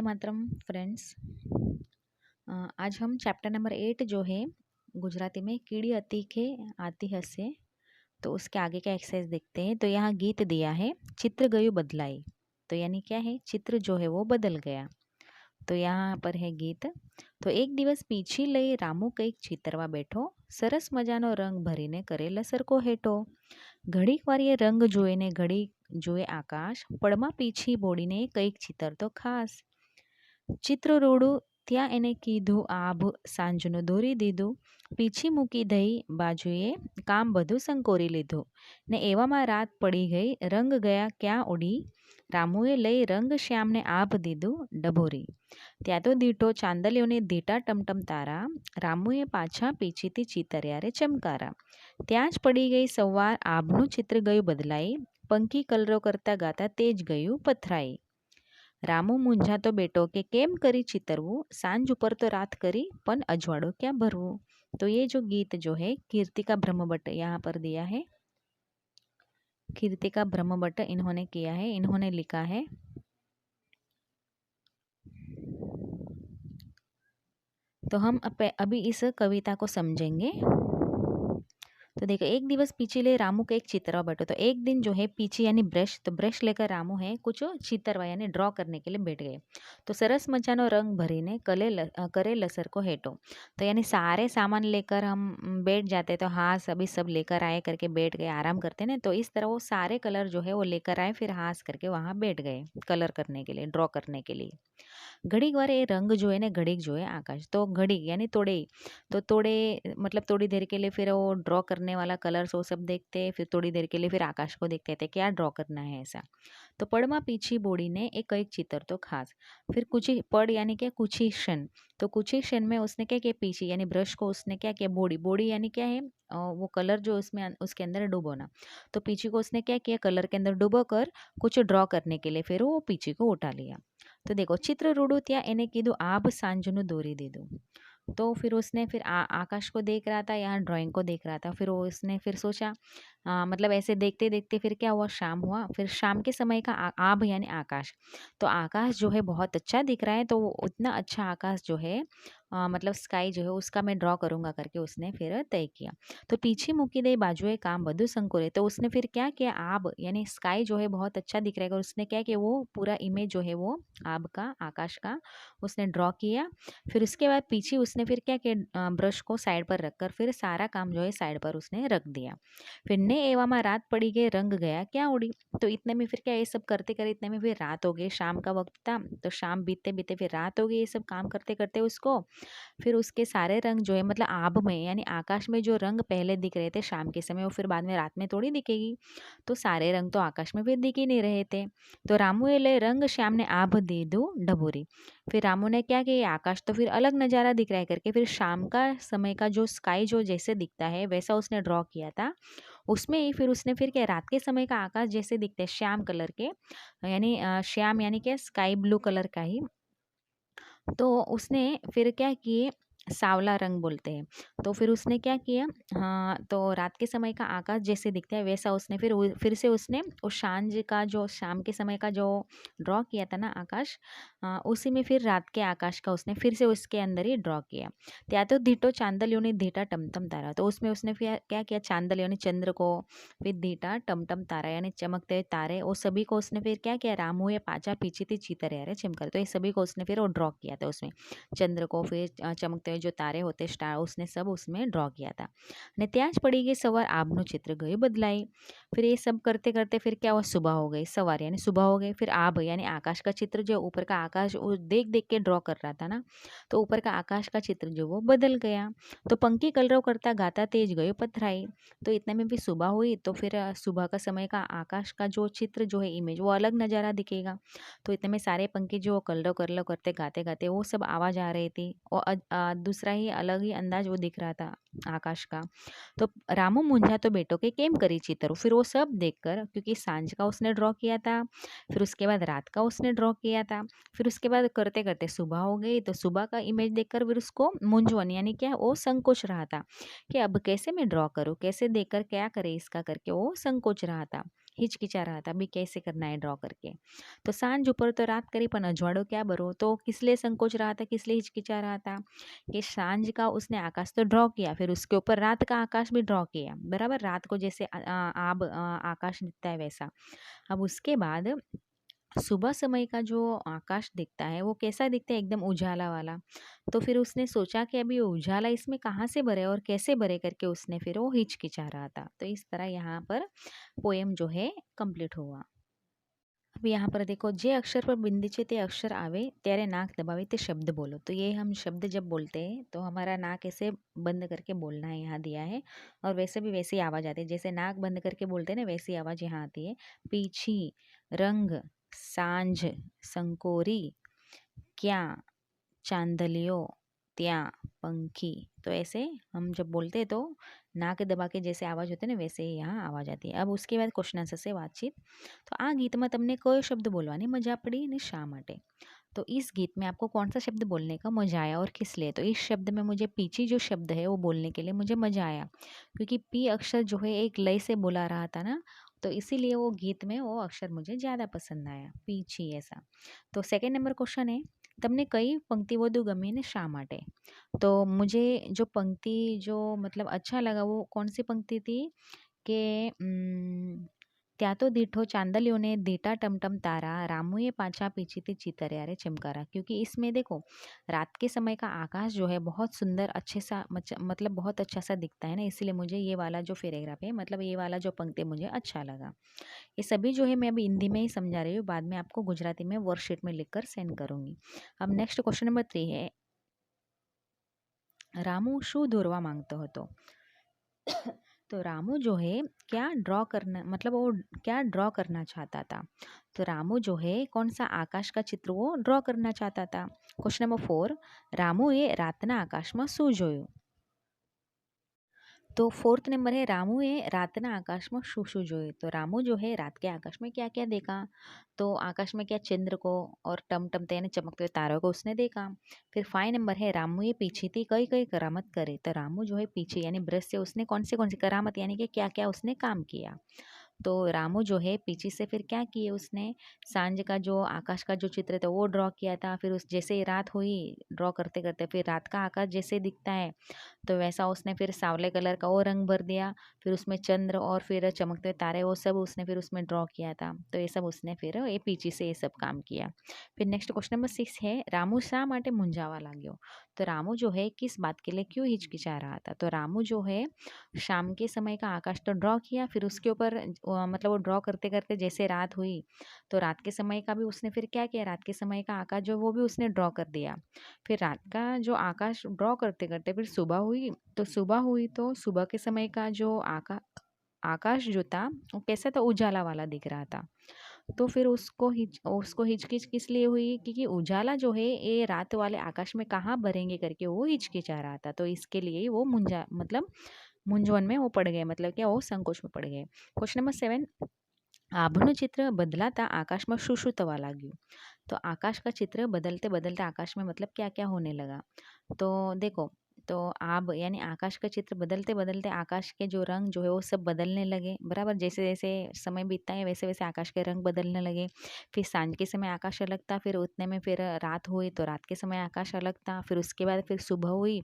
मातरम friends. आज हम chapter number 8 जो है गुजराती में कीड़ी अतीखे आती हसे, तो उसके आगे का एक्सरसाइज देखते हैं। तो यहाँ गीत दिया है, चित्र गयु बदलाई। तो यानी क्या है, चित्र जो है वो बदल गया। तो यहाँ पर है गीत। तो एक दिवस पीछी लई रामू कईक चित्रवा बैठो, सरस मजानो रंग भरीने करे लसरको हेठो। घड़ीक વાર એ રંગ જોઈને ઘડીક જોએ આકાશ, પળમાં પીછી બોડીને કંઈક ચિતરતો ખાસ. ચિત્ર રોડું ત્યાં એને કીધું આભ સાંજનું દોરી દીધું, પીછી મૂકી દઈ બાજુએ કામ બધું સંકોરી લીધું. ને એવામાં રાત પડી ગઈ, રંગ ગયા ક્યાં ઉડી, રામુએ લઈ રંગ શ્યામને આભ દીધું ડભોરી. ત્યાં તો દીઠો ચાંદલીઓને દીટા ટમટમ તારા, રામુએ પાછા પીછીથી ચીતર્યા રે ચમકારા. ત્યાં જ પડી ગઈ સવાર, આભનું ચિત્ર ગયું બદલાઈ, પંખી કલરો કરતા ગાતા તે જ ગયું પથરાઈ. રામુ મૂંઝાતો બેટો કે કેમ કરી ચિતરવું, सांझ ऊपर तो रात करी पन अजवाड़ो क्या भरवू. तो ये जो गीत जो है कीर्तिका ब्रह्मभट्ट यहाँ पर दिया है, कीर्तिका ब्रह्मभट्ट इन्होंने किया है, इन्होंने लिखा है। तो हम अभी इस कविता को समझेंगे। तो देखो, एक दिवस पीछे ले रामू का एक चित्रवा बैठो। तो एक दिन जो है पीछे यानी ब्रश, तो ब्रश लेकर रामू है कुछ चित्रवा यानी ड्रॉ करने के लिए बैठ गए। तो सरस मचानो रंग भरीने करे लसर को हेटो। तो यानी सारे सामान लेकर हम बैठ जाते, तो हाँ सभी सब लेकर आए करके बैठ गए, आराम करते ना। तो इस तरह वो सारे कलर जो है वो लेकर आए, फिर हाथ करके वहाँ बैठ गए कलर करने के लिए, ड्रॉ करने के लिए। घड़ीक વાર એ रंग जो है ना, घड़ीक जो है आकाश। तो घड़ीक यानी तोड़े, तो तोड़े मतलब थोड़ी देर के लिए फिर वो ड्रॉ करने वाला कलर्स वो सब देखते, फिर थोड़ी देर के लिए फिर आकाश को देखते थे क्या ड्रॉ करना है ऐसा। तो पड़मा पीछी बोड़ी ने एक एक चित्र तो खास, फिर कुछ ही पड़ यानी क्या कुछ ही क्षण। तो कुछ ही क्षण में उसने क्या किया, पीछे यानी ब्रश को उसने क्या किया, बोड़ी, बोड़ी यानी क्या है वो कलर जो उसमें उसके अंदर डुबोना। तो पीछे को उसने क्या किया, कलर के अंदर डुबो कर कुछ ड्रॉ करने के लिए फिर वो पीछे को उठा लिया। तो देखो, चित्र रूडू त्या एने कीधु आभ सांजनु दोरी दीधु। तो फिर उसने फिर आकाश को देख रहा था, यहाँ ड्राइंग को देख रहा था। फिर वो उसने फिर सोचा, मतलब ऐसे देखते देखते फिर क्या हुआ, शाम हुआ। फिर शाम के समय का आभ यानी आकाश। तो आकाश जो है बहुत अच्छा दिख रहा है, तो उतना अच्छा आकाश जो है मतलब स्काई जो है उसका मैं ड्रॉ करूँगा करके उसने फिर तय किया। तो पीछे मूकी दे बाजुए काम बधु संकोरे। तो उसने फिर क्या किया, आब यानी स्काई जो है बहुत अच्छा दिख रहा है, और उसने क्या किया, वो पूरा इमेज जो है वो आब का, आकाश का उसने ड्रॉ किया। फिर उसके बाद पीछे उसने फिर क्या किया, ब्रश को साइड पर रखकर फिर सारा काम जो है साइड पर उसने रख दिया। फिर ने एवा रात पड़ी गई, रंग गया क्या उड़ी। तो इतने में फिर क्या, ये सब करते करते इतने में फिर रात हो गई, शाम का वक्त था। तो शाम बीतते बीतते फिर रात हो गई, ये सब काम करते करते उसको। फिर उसके सारे रंग जो है मतलब आभ में यानी आकाश में जो रंग पहले दिख रहे थे शाम के समय, वो फिर बाद में रात में थोड़ी दिखेगी। तो सारे रंग तो आकाश में फिर दिख ही नहीं रहे थे। तो रामू ए ले रंग श्याम ने आभ दे दो डबोरी। फिर रामू ने क्या किया, आकाश तो फिर अलग नज़ारा दिख रहा है करके फिर शाम का समय का जो स्काई जो जैसे दिखता है वैसा उसने ड्रॉ किया था। उसमें ही फिर उसने फिर क्या, रात के समय का आकाश जैसे दिखते हैं श्याम कलर के, यानी श्याम यानी क्या, स्काई ब्लू कलर का ही। तो उसने फिर क्या किए, सावला रंग बोलते हैं। तो फिर उसने क्या किया, हाँ, तो रात के समय का आकाश जैसे दिखता है वैसा उसने फिर से उसने उस सांझ का जो शाम के समय का जो ड्रॉ किया था ना आकाश, उसी में फिर रात के आकाश का उसने फिर से उसके अंदर ही ड्रॉ किया। त्या तो धीटो चांदलियों ने धीटा टमटम तारा। तो उसमें उसने फिर क्या किया, चांदलियों ने चंद्र को, फिर धीटा टमटम तारा यानी चमकते हुए तारे, वो सभी को उसने फिर क्या किया, रामू ये पाचा पीछे थी चीतर यार चमकर। तो ये सभी को उसने फिर वो ड्रॉ किया था उसमें, चंद्र को, फिर चमकते हुए जो तारे होते स्टार, उसने सब उसमें ड्रॉ किया था। ने त्याज पड़ी गई सवार, आबનું चित्र गયું बदलाई। फिर ये सब करते करते फिर क्या हुआ, सुबह हो गई, सवार यानी सुबह हो गई। फिर आब यानी आकाश का चित्र, जो ऊपर का आकाश वो देख देख के ड्रॉ कर रहा था ना, तो ऊपर का आकाश का चित्र जो वो बदल गया। तो पंखी कलरव करता गाता तेज गयो पथराई। तो इतने में भी सुबह हुई, तो फिर सुबह का समय का आकाश का जो चित्र जो है इमेज वो अलग नज़ारा दिखेगा। तो इतने में सारे पंखी जो कलरव कलरव करते गाते गाते वो सब आवाज़ आ रही थी, और दूसरा ही अलग ही अंदाज वो दिख रहा था आकाश का। तो रामू मूंझा तो बेटो के केम करी चित्र। फिर वो सब देखकर, क्योंकि सांझ का उसने ड्रॉ किया था, फिर उसके बाद रात का उसने ड्रॉ किया था, फिर उसके बाद करते करते सुबह हो गई। तो सुबह का इमेज देखकर फिर उसको मूंझवन यानी क्या, वो संकोच रहा था कि अब कैसे मैं ड्रॉ करूँ, कैसे देखकर क्या करे इसका करके वो संकोच रहा था। हिचकिचा रहा था, अभी कैसे करना है ड्रॉ करके। तो सांझ ऊपर तो रात करी पण अजवाड़ो क्या बरो, तो किस लिए संकोच रहा था, किस लिए हिचकिचा रहा था कि सांझ का उसने आकाश तो ड्रॉ किया, फिर उसके ऊपर रात का आकाश भी ड्रॉ किया, बराबर, रात को जैसे आकाश दिखता है वैसा। अब उसके बाद सुबह समय का जो आकाश दिखता है वो कैसा दिखता है, एकदम उजाला वाला। तो फिर उसने सोचा कि अभी उजाला इसमें कहाँ से भरे और कैसे भरे करके उसने फिर वो हिचकिचा रहा था। तो इस तरह यहाँ पर पोएम जो है कंप्लीट हुआ। अब यहाँ पर देखो, जे अक्षर पर बिंदी છે તે अक्षर आवे ત્યારે नाक दबावे ते शब्द बोलो। तो ये हम शब्द जब बोलते हैं तो हमारा नाक ऐसे बंद करके बोलना है, यहाँ दिया है। और वैसे भी वैसी आवाज़ आती है, जैसे नाक बंद करके बोलते हैं ना वैसी आवाज़ यहाँ आती है। पीछी, रंग, सांझ, संकोरी, क्या, चांदलियो, त्या, पंखी। तो ऐसे हम जब बोलते हैं तो नाक दबा के जैसे आवाज़ होती है ना वैसे ही यहाँ आवाज़ आती है। अब उसके बाद क्वेश्चन आंसर से बातचीत। तो આ ગીતમાં તમને કયો શબ્દ બોલવાની મજા પડી ને શા માટે? तो इस गीत में आपको कौन सा शब्द बोलने का मजा आया और किस लिए? तो इस शब्द में मुझे पीछी जो शब्द है वो बोलने के लिए मुझे मजा आया, क्योंकि पी अक्षर जो है एक लय से बोला रहा था ना, तो इसीलिए वो गीत में वो अक्षर मुझे ज़्यादा पसंद आया, पीछी ऐसा। तो सेकंड नंबर क्वेश्चन है, તમને કઈ पंक्ति વધુ ગમી ને શા માટે? तो मुझे जो पंक्ति जो मतलब अच्छा लगा वो कौन सी पंक्ति थी कि ત્યાં તો દીઠો चांदलियों ने दीटा टमटम तारा, रामुए पाछा पीछी थी चितरिया रे चमकारा। क्योंकि इसमें देखो रात के समय का आकाश जो है बहुत सुंदर अच्छे सा मतलब बहुत अच्छा सा दिखता है ना, इसलिए मुझे ये वाला जो पैराग्राफ है मतलब ये वाला जो पंक्ति मुझे अच्छा लगा। ये सभी जो है मैं अभी हिंदी में ही समझा रही हूँ, बाद में आपको गुजराती में वर्कशीट में लिखकर सेंड करूँगी। अब नेक्स्ट क्वेश्चन नंबर 3 है, रामू शू દોરવા માંગતો હતો? तो रामू जो है क्या ड्रॉ करना मतलब वो क्या ड्रॉ करना चाहता था? तो रामू जो है कौन सा आकाश का चित्र वो ड्रॉ करना चाहता था। क्वेश्चन नंबर 4, रामुए रातना आकाशમાં શું જોયું? तो फोर्थ नंबर है, रामुए रातना आकाशમાં શું શું જોયું? तो रामू जो है रात के आकाश में क्या क्या देखा? तो आकाश में क्या चंद्र को और टमटमते यानी चमकते हुए तारों को उसने देखा। फिर 5 नंबर है, रामुए पीछे थी कई कई करामत करे। तो रामू जो है पीछे यानी ब्रश से उसने कौन सी करामत यानी कि क्या क्या उसने काम किया। तो रामू जो है पीछे से फिर क्या किए उसने, सांझ का जो आकाश का जो चित्र था वो ड्रॉ किया था। फिर उस जैसे रात हुई ड्रॉ करते करते फिर रात का आकाश जैसे दिखता है तो वैसा उसने फिर सांवले कलर का वो रंग भर दिया। फिर उसमें चंद्र और फिर चमकते हुए तारे वो सब उसने फिर उसमें ड्रॉ किया था। तो ये सब उसने फिर ये पीछे से ये सब काम किया। फिर नेक्स्ट क्वेश्चन नंबर 6 है, रामू शा माटे मुंझावा लाग्यो? तो रामू जो है किस बात के लिए क्यों हिचकिचा रहा था? तो रामू जो है शाम के समय का आकाश तो ड्रॉ किया, फिर उसके ऊपर मतलब वो ड्रॉ करते करते जैसे रात हुई तो रात के समय का भी उसने फिर क्या किया, रात के समय का आकाश जो वो भी उसने ड्रॉ कर दिया। फिर रात का जो आकाश ड्रॉ करते करते फिर सुबह हुई, तो सुबह के समय का जो आकाश जो था वो कैसा था, उजाला वाला दिख रहा था। तो फिर उसको हिचकिच किस लिए हुई, क्योंकि उजाला जो है ये रात वाले आकाश में कहाँ भरेंगे करके वो हिचकिचा रहा था। तो इसके लिए वो मूंझवन में वो पड़ गए, मतलब क्या वो संकोच में पड़ गए। क्वेश्चन नंबर 7, આભનું चित्र बदलाता आकाश में શું શું થવા લાગ્યું? तो आकाश का चित्र बदलते बदलते आकाश में मतलब क्या क्या होने लगा? तो देखो, तो आब यानी आकाश का चित्र बदलते बदलते आकाश के जो रंग जो है वो सब बदलने लगे, बराबर। जैसे जैसे समय बीतता है वैसे वैसे आकाश के रंग बदलने लगे। फिर सांझ के समय आकाश अलग था, फिर उतने में फिर रात हुई तो रात के समय आकाश अलग था। फिर उसके बाद फिर सुबह हुई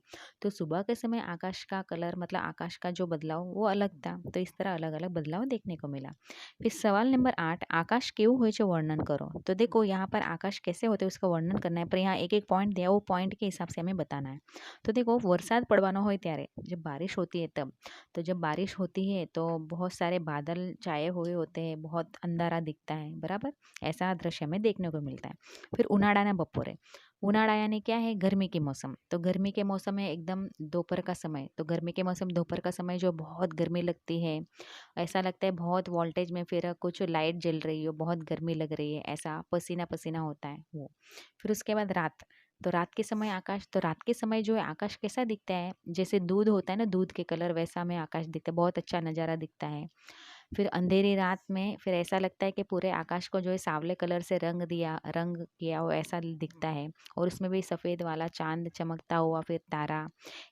तो सुबह के समय आकाश का कलर मतलब आकाश का जो बदलाव वो अलग था। तो इस तरह अलग अलग बदलाव देखने को मिला। फिर सवाल नंबर 8, आकाश केवुं होय छे वर्णन करो। तो देखो यहाँ पर आकाश कैसे होते हैं उसका वर्णन करना है, पर यहाँ एक एक पॉइंट दिया, वो पॉइंट के हिसाब से हमें बताना है। तो देखो वरसाद पड़वानो होय त्यारे, जब बारिश होती है तब, तो जब बारिश होती है तो बहुत सारे बादल छाए हुए होते हैं, बहुत अंधारा दिखता है, बराबर, ऐसा दृश्य हमें देखने को मिलता है। फिर उनाड़ाना बपोरे, उनाड़ा यानी क्या है, गर्मी के मौसम। तो गर्मी के मौसम में एकदम दोपहर का समय, तो गर्मी के मौसम दोपहर का समय जो बहुत गर्मी लगती है, ऐसा लगता है बहुत वोल्टेज में फिर कुछ लाइट जल रही हो, बहुत गर्मी लग रही है, ऐसा पसीना पसीना होता है वो। फिर उसके बाद रात, तो रात के समय आकाश, तो रात के समय जो है आकाश कैसा दिखता है, जैसे दूध होता है ना, दूध के कलर वैसा में आकाश दिखता है, बहुत अच्छा नज़ारा दिखता है। फिर अंधेरी रात में फिर ऐसा लगता है कि पूरे आकाश को जो है सांवले कलर से रंग किया हो ऐसा दिखता है, और उसमें भी सफ़ेद वाला चांद चमकता हुआ, फिर तारा,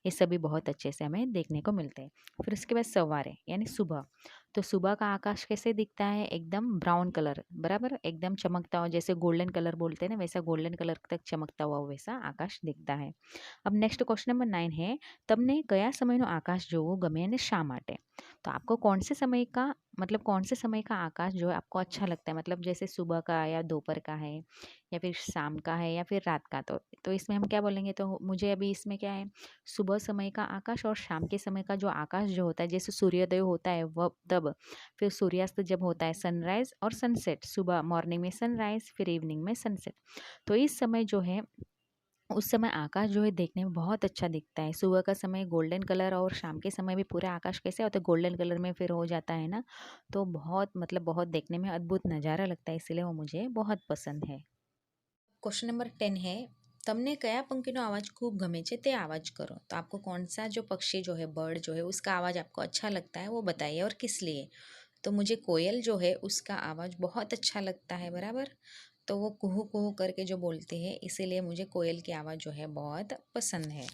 ये सभी बहुत अच्छे से हमें देखने को मिलते हैं। फिर उसके बाद सवारे यानी सुबह, तो सुबह का आकाश कैसे दिखता है? एकदम ब्राउन कलर, बराबर, एकदम चमकता हुआ, जैसे गोल्डन कलर बोलते हैं ना, वैसा गोल्डन कलर तक चमकता हुआ वैसा आकाश दिखता है। अब नेक्स्ट क्वेश्चन नंबर 9 है, તમને કયા સમયનું આકાશ જોવું ગમે અને શા માટે? तो आपको कौन से समय का, मतलब कौन से समय का आकाश जो है आपको अच्छा लगता है, मतलब जैसे सुबह का या दोपहर का है या फिर शाम का है या फिर रात का? तो इसमें हम क्या बोलेंगे? तो मुझे अभी इसमें क्या है, सुबह समय का आकाश और शाम के समय का जो आकाश जो होता है, जैसे सूर्योदय होता है वह तब, फिर सूर्यास्त जब होता है, सनराइज और सनसेट, सुबह मॉर्निंग में सनराइज फिर इवनिंग में सनसेट, तो इस समय जो है, उस समय आकाश जो है देखने में बहुत अच्छा दिखता है। सुबह का समय गोल्डन कलर और शाम के समय भी पूरा आकाश कैसे होता है, गोल्डन कलर में फिर हो जाता है ना, तो बहुत, मतलब बहुत देखने में अद्भुत नज़ारा लगता है, इसलिए वो मुझे बहुत पसंद है। क्वेश्चन नंबर 10 है, તમને કયા પંખીનો અવાજ ખૂબ ગમે છે તે અવાજ કરો? तो आपको कौन सा जो पक्षी जो है, बर्ड जो है, उसका आवाज़ आपको अच्छा लगता है वो बताइए और किस लिए? तो मुझे कोयल जो है उसका आवाज़ बहुत अच्छा लगता है, बराबर। तो वो कुहू कुहू करके जो बोलती है, इसीलिए मुझे कोयल की आवाज़ जो है बहुत पसंद है।